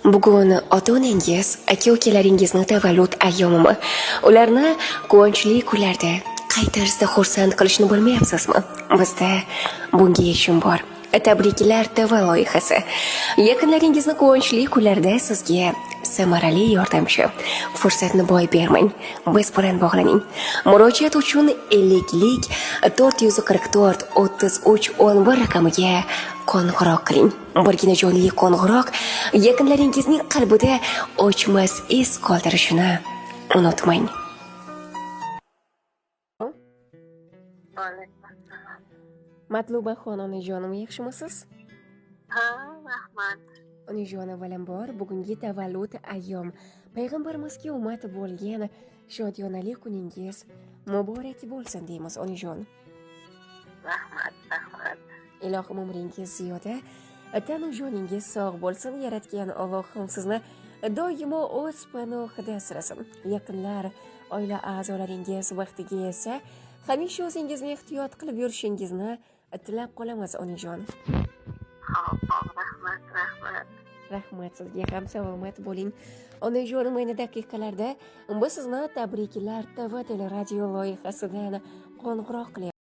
Bugun ota-onangiz, aka-ukalaringizni tavallud ayyomimi? Ularni quvonchli kunlarda qay tarzda xursand qilishni bilmayapsizmi? Bizda bunga yechim bor. Tabriklar TV loyihasi. Yaqinlaringizni quvonchli kunlarda sizga samarali yordamchi. Fursatni boy bermang. Biz bilan bog'laning. Murojaat uchun 50lik 444 33 11 raqamiga qo'ng'iroq qiling. Birgina jonli qo'ng'iroq yaqinlaringizning qalbida o'chmas iz qoldirishini unutmang. Matluba onajonim, yaxshimisiz? Ha, rahmat. Onajon, avvalambor bugungi tavallud ayyom, payg'ambarimizga ummat bo'lgan shodiyonali kuningiz muborak bo'lsin deymiz onajon. Rahmat. Ilohim umringiz ziyoda, tanu joningiz sog' bo'lsin. Yaratgan Allohim sizni doimo o'z panohida asrasin. Yaqinlar, oila a'zolaringiz vaqtiga esa hamisha o'zingizni ehtiyot qilib yurishingizni tilab qolamiz onajon. Rahmat. Rahmat, sizga ham salomat bo'ling. Onajon, mana daqiqalarda biz sizni tabriklar TV teleradio loyihasidan qo'ng'iroq qilyapmiz.